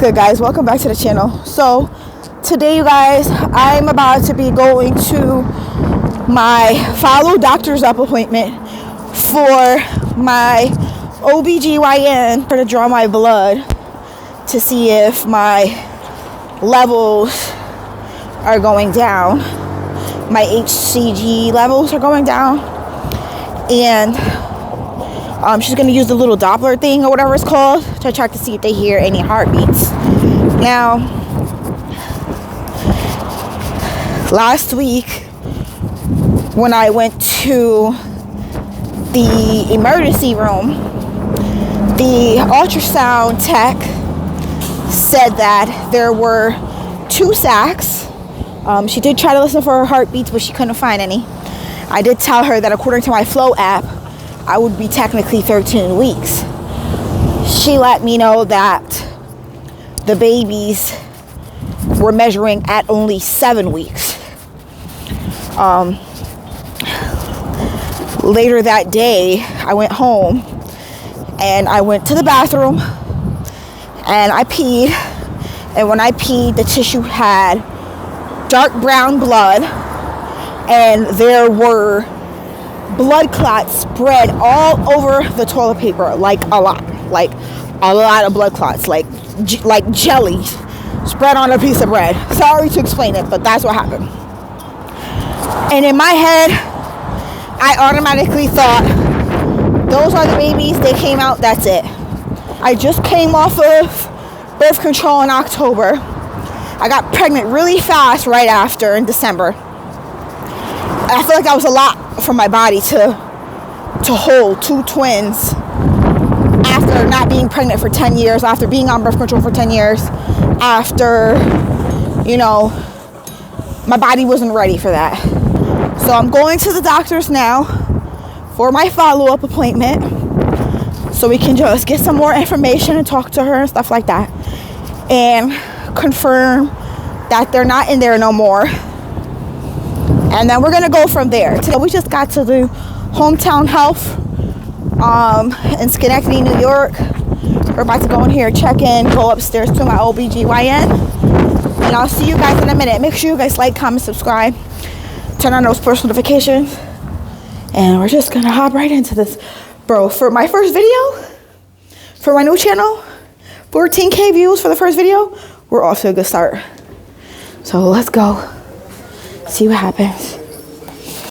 good, guys? Welcome back to the channel. So today, you guys, I'm about to be going to my follow doctor's appointment for my OBGYN to draw my blood to see if my levels are going down. My HCG levels are going down, and she's going to use the little Doppler thing or whatever it's called to check to see if they hear any heartbeats. Now, last week when I went to the emergency room, the ultrasound tech said that there were 2 sacs. She did try to listen for her heartbeats, but she couldn't find any. I did tell her that according to my Flow app, I would be technically 13 weeks. She let me know that the babies were measuring at only 7 weeks. Later that day, I went home and I went to the bathroom and I peed. And when I peed, the tissue had dark brown blood, and there were blood clots spread all over the toilet paper, like a lot of blood clots, like jelly spread on a piece of bread. Sorry to explain it, but that's what happened. And in my head, I automatically thought, those are the babies, they came out, that's it. I just came off of birth control in October. I got pregnant really fast right after in December. I feel like that was a lot for my body to hold 2 twins after not being pregnant for 10 years, after being on birth control for 10 years, after, my body wasn't ready for that. So I'm going to the doctor's now for my follow-up appointment so we can just get some more information and talk to her and stuff like that and confirm that they're not in there no more. And then we're going to go from there. Today we just got to the Hometown Health in Schenectady, New York. We're about to go in here, check in, go upstairs to my OBGYN. And I'll see you guys in a minute. Make sure you guys like, comment, subscribe. Turn on those push notifications. And we're just going to hop right into this. Bro, for my first video, for my new channel, 14K views for the first video, we're off to a good start. So let's go. See what happens.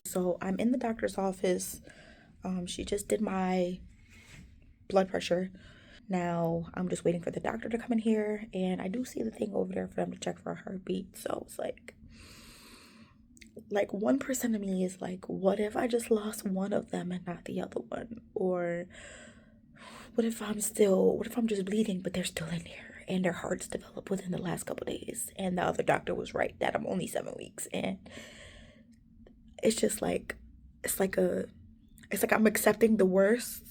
So I'm in the doctor's office. She just did my blood pressure. Now I'm just waiting for the doctor to come in here, and I do see the thing over there for them to check for a heartbeat. So it's like 1% of me is like, what if I just lost one of them and not the other one? Or what if I'm just bleeding but they're still in here and their hearts developed within the last couple days, and the other doctor was right that I'm only 7 weeks. And it's just like, it's like I'm accepting the worst,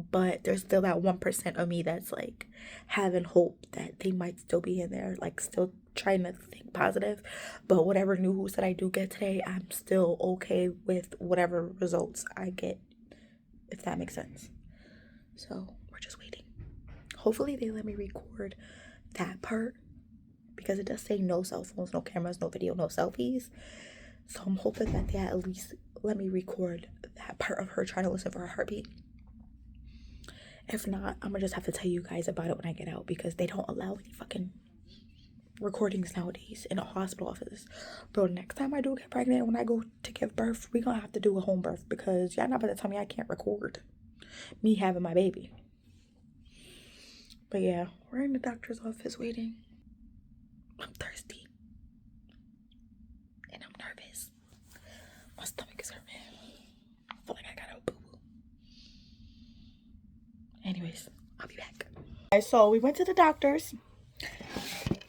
but there's still that 1% of me that's like having hope that they might still be in there, like still trying to think positive. But whatever news that I do get today, I'm still okay with whatever results I get, if that makes sense. So we're just waiting. Hopefully they let me record that part, because it does say no cell phones, no cameras, no video, no selfies. So I'm hoping that they at least let me record that part of her trying to listen for her heartbeat. If not, I'm gonna just have to tell you guys about it when I get out, because they don't allow any fucking recordings nowadays in a hospital office. Bro, next time I do get pregnant, when I go to give birth, we're gonna have to do a home birth, because y'all not about to tell me I can't record me having my baby. But yeah, we're in the doctor's office waiting. I'm thirsty. And I'm nervous. My stomach is hurting. I feel like I got a boo-boo. Anyways, I'll be back. So we went to the doctor's,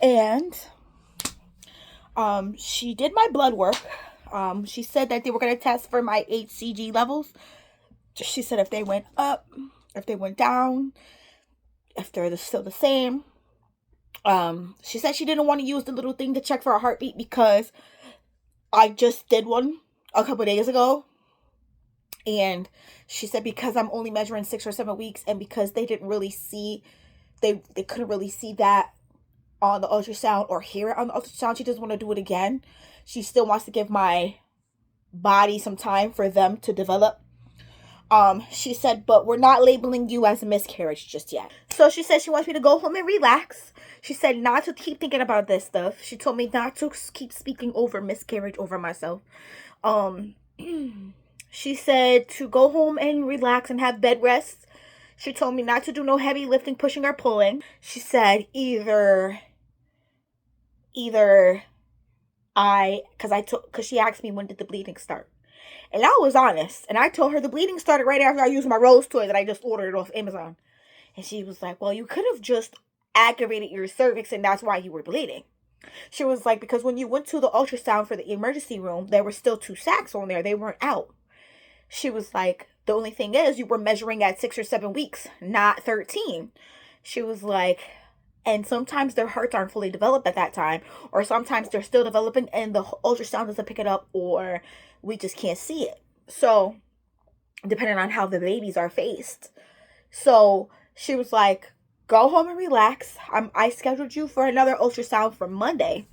and she did my blood work. She said that they were going to test for my HCG levels. She said if they went up, if they went down, if they're still the same. She said she didn't want to use the little thing to check for a heartbeat because I just did one a couple days ago. And she said because I'm only measuring 6 or 7 weeks, and because they didn't really see, they couldn't really see that on the ultrasound or hear it on the ultrasound. She doesn't want to do it again. She still wants to give my body some time for them to develop. She said, but we're not labeling you as a miscarriage just yet. So she said she wants me to go home and relax. She said not to keep thinking about this stuff. She told me not to keep speaking over miscarriage over myself. She said to go home and relax and have bed rest. She told me not to do no heavy lifting, pushing, or pulling. She said because she asked me when did the bleeding start. And I was honest. And I told her the bleeding started right after I used my rose toy that I just ordered off Amazon. And she was like, well, you could have just aggravated your cervix and that's why you were bleeding. She was like, because when you went to the ultrasound for the emergency room, there were still 2 sacs on there. They weren't out. She was like, the only thing is you were measuring at 6 or 7 weeks, not 13. She was like, and sometimes their hearts aren't fully developed at that time, or sometimes they're still developing and the ultrasound doesn't pick it up, or we just can't see it. So, depending on how the babies are faced. So, she was like, go home and relax. I scheduled you for another ultrasound for Monday.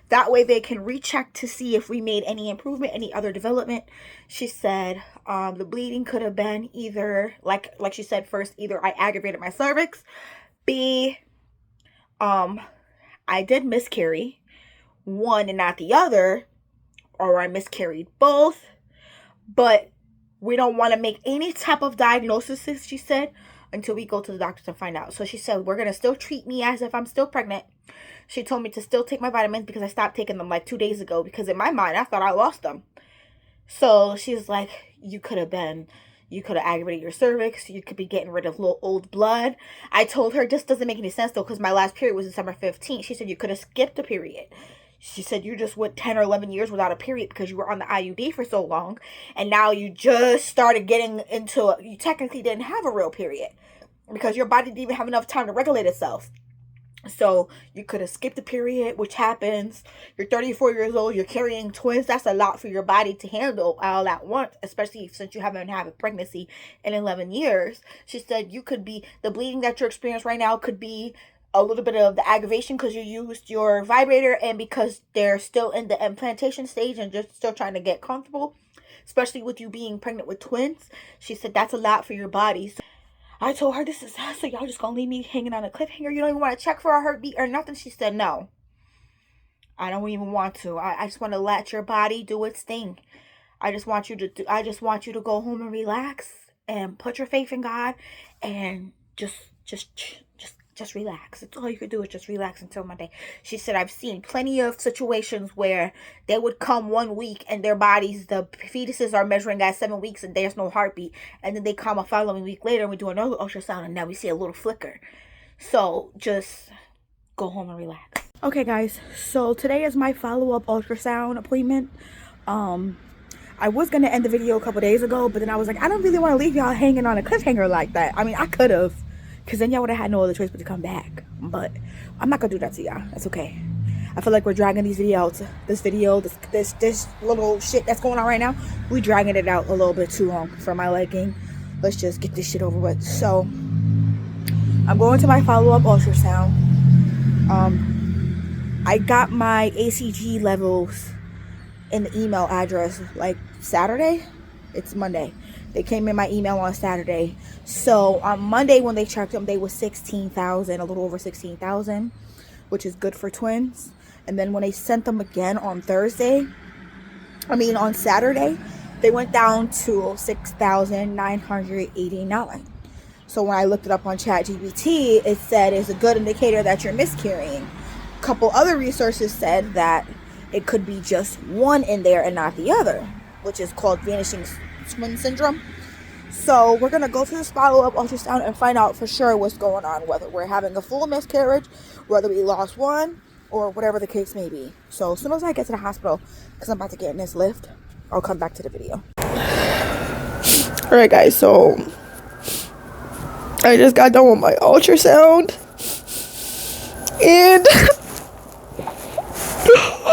That way they can recheck to see if we made any improvement, any other development. She said the bleeding could have been either, like she said first, either I aggravated my cervix, B, I did miscarry, one and not the other, or I miscarried both. But we don't want to make any type of diagnosis, she said, until we go to the doctor to find out. So she said, we're going to still treat me as if I'm still pregnant. She told me to still take my vitamins because I stopped taking them like 2 days ago. Because in my mind, I thought I lost them. So she's like, you could have aggravated your cervix. You could be getting rid of little old blood. I told her, this doesn't make any sense though, because my last period was December 15th. She said, you could have skipped a period. She said, you just went 10 or 11 years without a period because you were on the IUD for so long. And now you just started getting into you technically didn't have a real period because your body didn't even have enough time to regulate itself. So you could have skipped a period, which happens. You're 34 years old. You're carrying twins. That's a lot for your body to handle all at once, especially since you haven't had a pregnancy in 11 years. She said you could be, the bleeding that you're experiencing right now could be a little bit of the aggravation because you used your vibrator and because they're still in the implantation stage and just still trying to get comfortable, especially with you being pregnant with twins. She said that's a lot for your body. So I told her, this is so y'all just gonna leave me hanging on a cliffhanger? You don't even want to check for a heartbeat or nothing? She said, no, I don't even want to. I just want to let your body do its thing. I just want you to go home and relax and put your faith in God and just relax. That's all you could do is just relax until Monday. She said, I've seen plenty of situations where they would come 1 week and their bodies, the fetuses are measuring at 7 weeks and there's no heartbeat. And then they come a following week later and we do another ultrasound and now we see a little flicker. So just go home and relax. Okay guys, so today is my follow-up ultrasound appointment. I was going to end the video a couple days ago, but then I was like, I don't really want to leave y'all hanging on a cliffhanger like that. I mean, I could have. Because then y'all would have had no other choice but to come back. But I'm not going to do that to y'all. That's okay. I feel like we're dragging these videos out. This little shit that's going on right now. We dragging it out a little bit too long for my liking. Let's just get this shit over with. So, I'm going to my follow-up ultrasound. I got my ACG levels in the email address like Saturday. It's Monday. They came in my email on Saturday. So on Monday when they checked them, they was 16,000, a little over 16,000, which is good for twins. And then when they sent them again on Saturday, they went down to 6,989. So when I looked it up on ChatGPT, it said it's a good indicator that you're miscarrying. A couple other resources said that it could be just one in there and not the other, which is called vanishing twin syndrome. So we're gonna go to this follow-up ultrasound and find out for sure what's going on, whether we're having a full miscarriage, whether we lost one, or whatever the case may be. So as soon as I get to the hospital, because I'm about to get in this lift, I'll come back to the video. Alright guys, so I just got done with my ultrasound and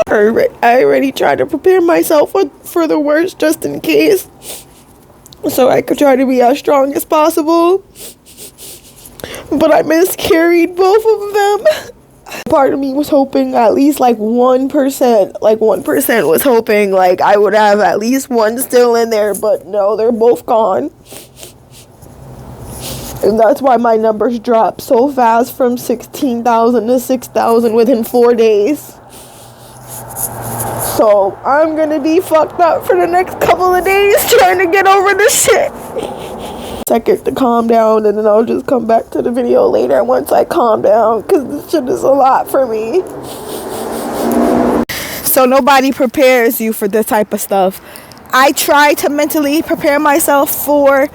I already tried to prepare myself for the worst just in case, so I could try to be as strong as possible. But I miscarried both of them. part of me was hoping at least like 1%, like 1% was hoping like I would have at least one still in there, but no, they're both gone. And that's why my numbers dropped so fast from 16,000 to 6,000 within 4 days. So I'm gonna be fucked up for the next couple of days trying to get over this shit. Second to calm down, and then I'll just come back to the video later once I calm down, because this shit is a lot for me. So nobody prepares you for this type of stuff. I try to mentally prepare myself for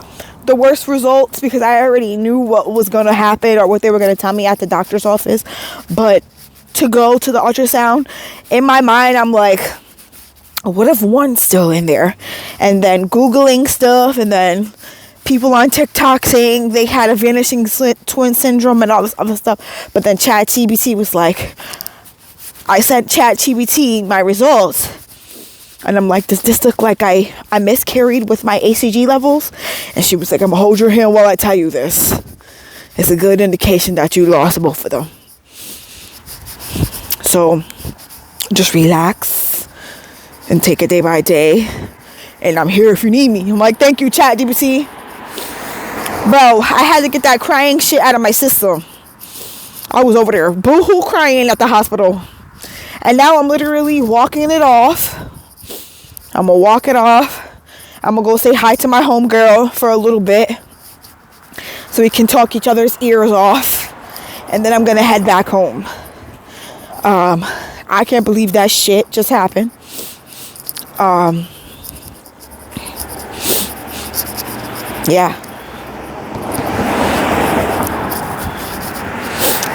the worst results because I already knew what was going to happen or what they were going to tell me at the doctor's office. But to go to the ultrasound, in my mind, I'm like, what if one's still in there? And then Googling stuff, and then people on TikTok saying they had a vanishing twin syndrome and all this other stuff. But then ChatGPT was like, I sent ChatGPT my results. And I'm like, does this look like I miscarried with my ACG levels? And she was like, I'm going to hold your hand while I tell you this. It's a good indication that you lost both of them. So just relax and take it day by day. And I'm here if you need me. I'm like, thank you, ChatGPT. Bro, I had to get that crying shit out of my system. I was over there boo-hoo crying at the hospital. And now I'm literally walking it off. I'm going to walk it off. I'm going to go say hi to my homegirl for a little bit, so we can talk each other's ears off. And then I'm going to head back home. I can't believe that shit just happened. Yeah.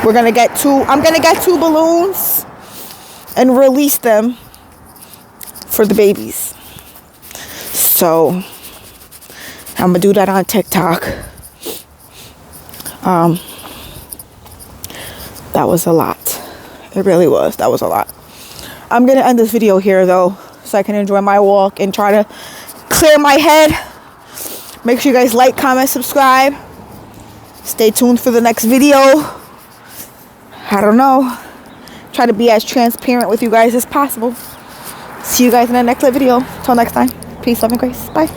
I'm going to get 2 balloons and release them for the babies. So I'm gonna do that on TikTok. That was a lot. It really was. That was a lot. I'm gonna end this video here though, so I can enjoy my walk and try to clear my head. Make sure you guys like, comment, subscribe. Stay tuned for the next video. I don't know. Try to be as transparent with you guys as possible. See you guys in the next video. Till next time. Peace, love, and grace. Bye.